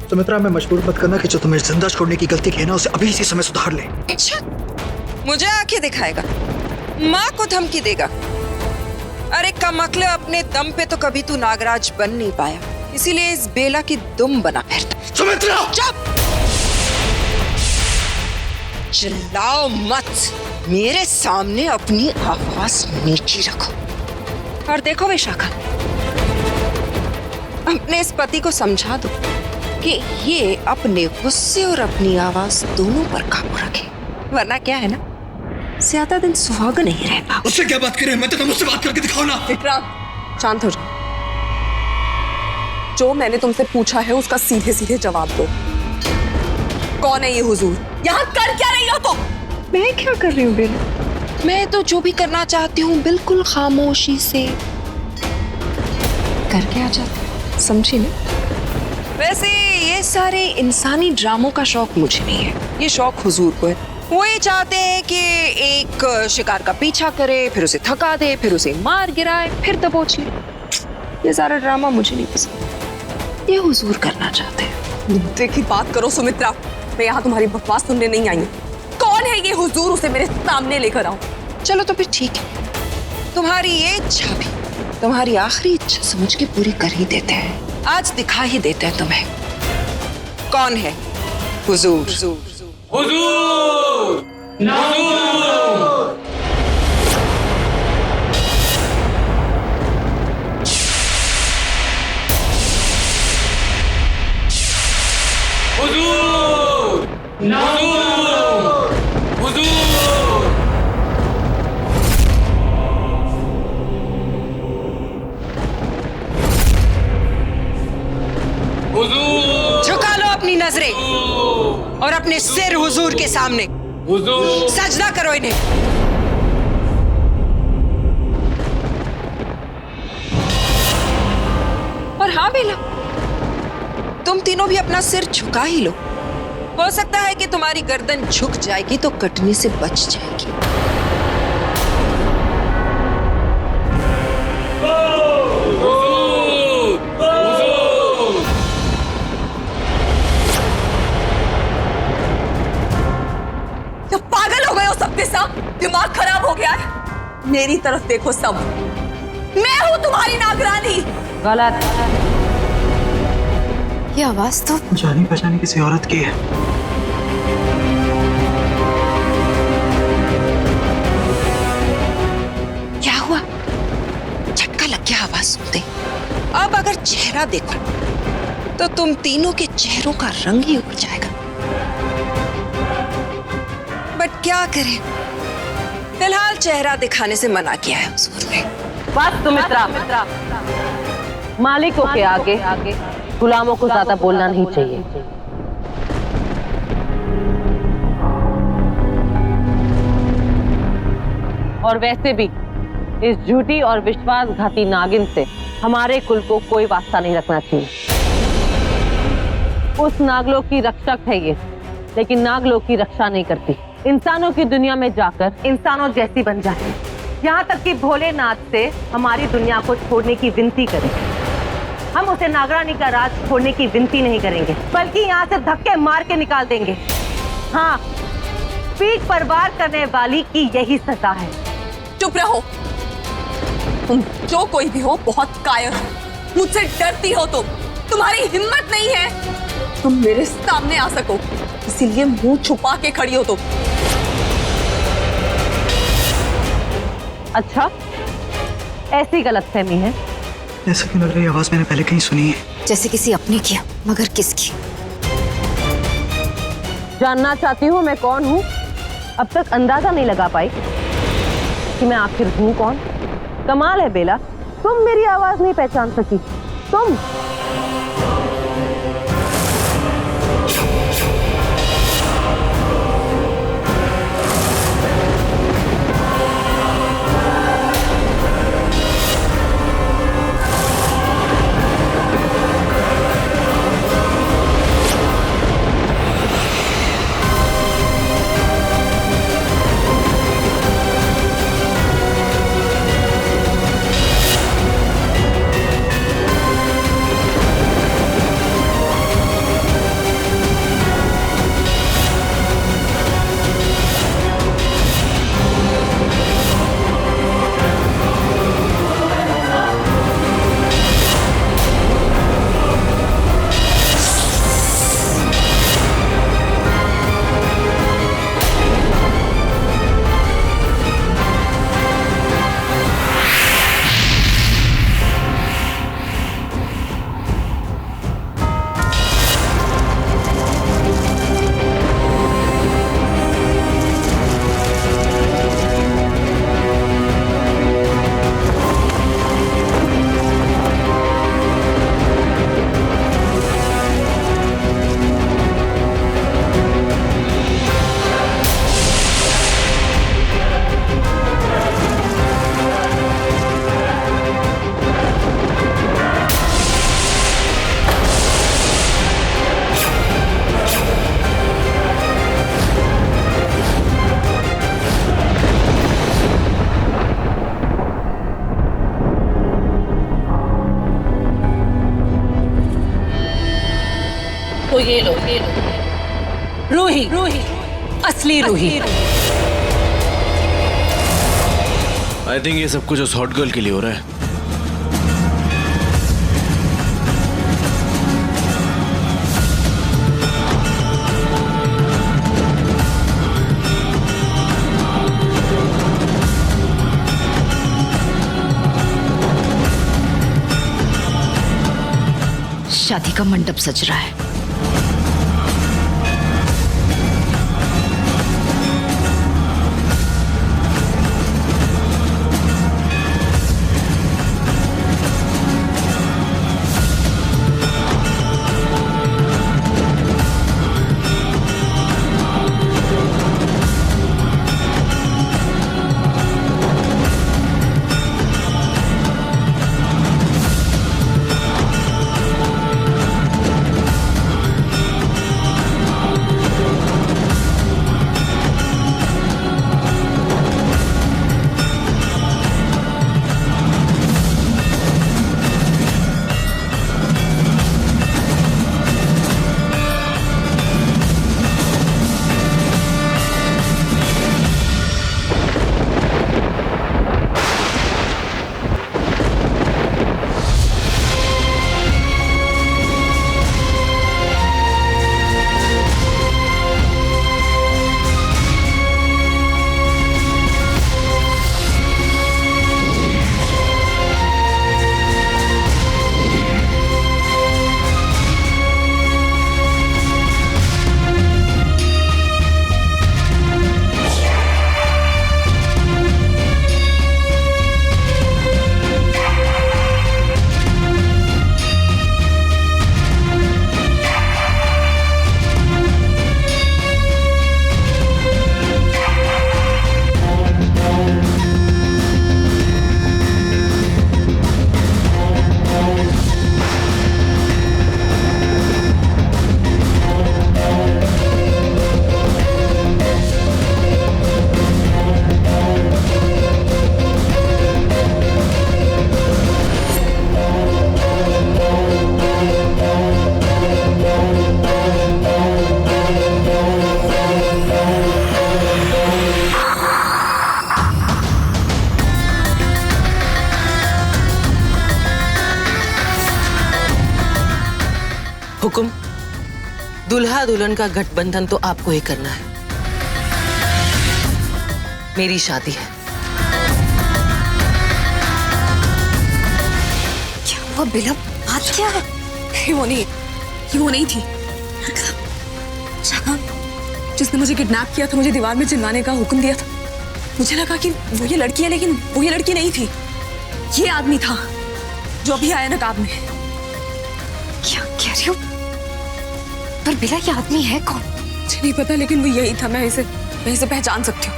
सुमित्रा, मैं मजबूर मत करना कि जो तुम्हें जिंदा छोड़ने की गलती की है ना, उसे अभी इसी समय सुधार ले। अच्छा, मुझे आंखें दिखाएगा, माँ को धमकी देगा? अरे कमकले, अपने दम पे तो कभी तू नागराज बन नहीं पाया, इसीलिए इस बेला की दुम बना फिरता। सुमित्रा! चुप! चिल्लाओ मत, मेरे सामने अपनी आवाज नीची रखो। और देखो विशाखा, अपने इस पति को समझा दो कि ये अपने गुस्से और अपनी आवाज दोनों पर काबू रखे, वरना क्या है ना, ज्यादा दिन सुहाग नहीं रहता। उससे क्या बात करें? मैं तो मुझसे बात करके दिखाओ ना। विक्रांत, शांत हो जाओ। जो मैंने तुमसे पूछा है उसका सीधे सीधे जवाब दो। कौन है ये हुजूर? यहाँ कर क्या रही हो तुम? मैं क्या कर रही हूँ बेला? मैं तो जो भी करना चाहती हूँ बिल्कुल खामोशी से करके आ जाती हूँ, समझी ना? वैसे ये सारे इंसानी ड्रामों का शौक मुझे नहीं है, ये शौक हुजूर को है। वो ये चाहते हैं कि एक शिकार का पीछा करे, फिर उसे थका दे, फिर उसे मार गिराए, फिर दबोच ले। ये सारा ड्रामा मुझे नहीं पसंद, ये हुजूर करना चाहते हैं। मुद्दे की बात करो सुमित्रा, मैं यहाँ तुम्हारी बकवास सुनने नहीं आई हूँ। कौन है ये हुजूर? उसे मेरे सामने लेकर आओ। चलो तो फिर ठीक है, तुम्हारी ये इच्छा भी तुम्हारी आखिरी इच्छा समझ के पूरी कर ही देते हैं। आज दिखा ही देते हैं तुम्हें कौन है हुजूर। हुजूर! हुजूर! झुका लो अपनी नजरें और अपने सिर हुजूर के सामने। सजदा करो इन्हें। और हाँ बेला, तुम तीनों भी अपना सिर झुका ही लो। हो सकता है कि तुम्हारी गर्दन झुक जाएगी तो कटने से बच जाएगी। दिमाग खराब हो गया है? मेरी तरफ देखो सब, मैं हूँ तुम्हारी नागरानी। गलत। ये आवाज तो जानी पहचानी किसी औरत की है। क्या हुआ? झटका लग गया आवाज सुनते। अब अगर चेहरा देखो तो तुम तीनों के चेहरों का रंग ही उड़ जाएगा। बट क्या करें, फिलहाल चेहरा दिखाने से मना किया है हुजूर ने। बस सुमित्रा, मालिकों के आगे गुलामों को ज्यादा बोलना नहीं चाहिए। और वैसे भी इस झूठी और विश्वासघाती नागिन से हमारे कुल को कोई वास्ता नहीं रखना चाहिए। उस नागलोक की रक्षक है ये, लेकिन नागलोक की रक्षा नहीं करती। इंसानों की दुनिया में जाकर इंसानों जैसी बन जाती, यहाँ तक कि भोलेनाथ से हमारी दुनिया को छोड़ने की विनती करें। हम उसे नागरानी का राज छोड़ने की विनती नहीं करेंगे, बल्कि यहाँ से धक्के मार के निकाल देंगे। हाँ, पीठ पर वार करने वाली की यही सजा है। चुप रहो, तुम जो कोई भी हो बहुत कायर हो, मुझसे डरती हो तुम, तुम्हारी हिम्मत नहीं है तुम मेरे सामने आ सको, इसीलिए मुंह छुपा के खड़ी हो तुम। अच्छा, ऐसी गलतफहमी है? ऐसा क्यों लग रही है? आवाज मैंने पहले कहीं सुनी है। जैसे किसी अपने की, मगर किसकी? जानना चाहती हूँ मैं कौन हूँ? अब तक अंदाजा नहीं लगा पाई कि मैं आखिर हूँ कौन। कमाल है बेला, तुम मेरी आवाज नहीं पहचान सकी। तुम तो ये लो रूही, असली रूही। आई थिंक ये सब कुछ उस हॉट गर्ल के लिए हो रहा है। शादी का मंडप सज रहा है। हुकुम, दुल्हा दुल्हन का गठबंधन तो आपको ही करना है। मेरी शादी है। क्या हुआ बेला? बात क्या है? ये वो नहीं थी। शाका, जिसने मुझे किडनैप किया था, मुझे दीवार में चिल्लाने का हुक्म दिया था, मुझे लगा कि वो ये लड़की है, लेकिन वो ये लड़की नहीं थी। ये आदमी था जो अभी आया नकाब में। क्या कह रही हो? पर बिला ये आदमी है कौन? मुझे नहीं पता, लेकिन वो यही था। मैं इसे पहचान सकती हूँ।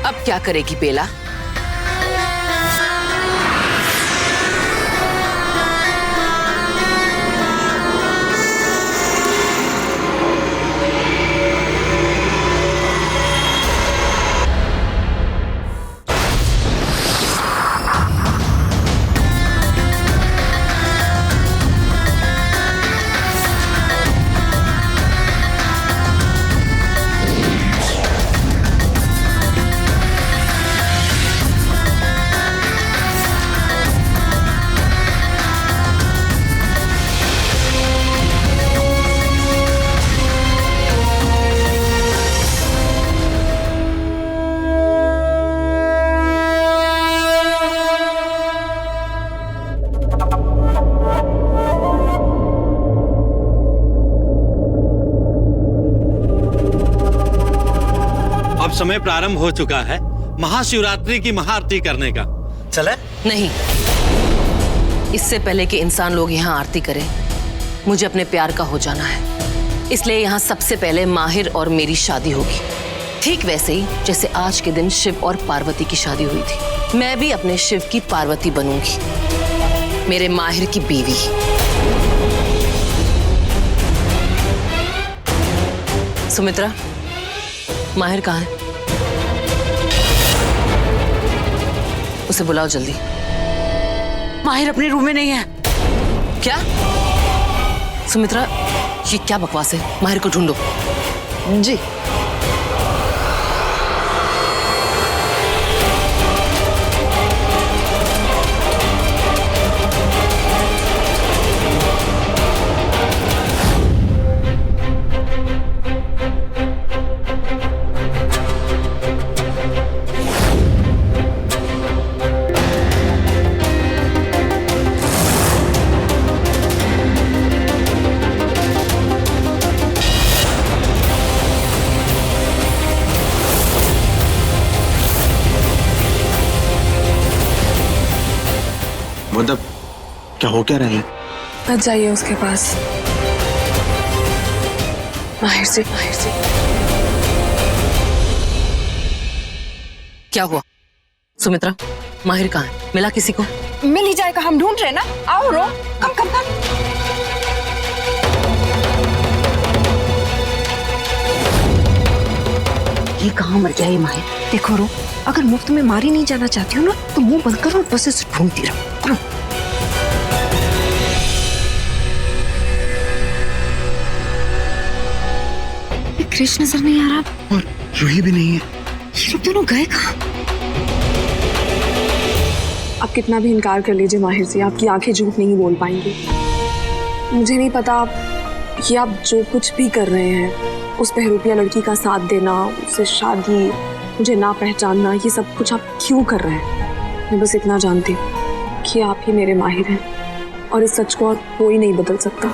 अब क्या करेगी बेला? अब समय प्रारंभ हो चुका है महाशिवरात्रि की महाआरती करने का। चले? नहीं, इससे पहले कि इंसान लोग यहाँ आरती करें, मुझे अपने प्यार का हो जाना है। इसलिए यहाँ सबसे पहले माहिर और मेरी शादी होगी। ठीक वैसे ही जैसे आज के दिन शिव और पार्वती की शादी हुई थी। मैं भी अपने शिव की पार्वती बनूंगी, मेरे माहिर की बीवी। सुमित्रा, माहिर कहाँ है? उसे बुलाओ जल्दी। माहिर अपने रूम में नहीं है। क्या? सुमित्रा, ये क्या बकवास है? माहिर को ढूंढो। जी। मतलब क्या हो क्या रहा है? मत जाइए उसके पास। माहिर से क्या हुआ? सुमित्रा, माहिर कहाँ है? मिला किसी को? मिल ही जाएगा, हम ढूंढ रहे ना। आओ रो, कम कम कम। ये कहाँ मर गया ये माहिर? देखो रो, अगर मुफ्त में मारी नहीं जाना चाहती हो ना तो मुंह बंद करो और बस इसे ढूंढती रहो। करो। कृष्ण नजर नहीं आ रहा और रूही भी नहीं है। ये लोग दोनों गए कहाँ? आप कितना भी इनकार कर लीजिए माहिर से, आपकी आंखें झूठ नहीं बोल पाएंगी। मुझे नहीं पता कि आप जो कुछ भी कर रहे हैं, उस बहरूपिया लड़की का साथ देना, उससे शादी, मुझे ना पहचानना, ये सब कुछ आप क्यों कर रहे हैं? मैं बस इतना जानती हूँ कि आप ही मेरे माहिर हैं और इस सच को और कोई नहीं बदल सकता।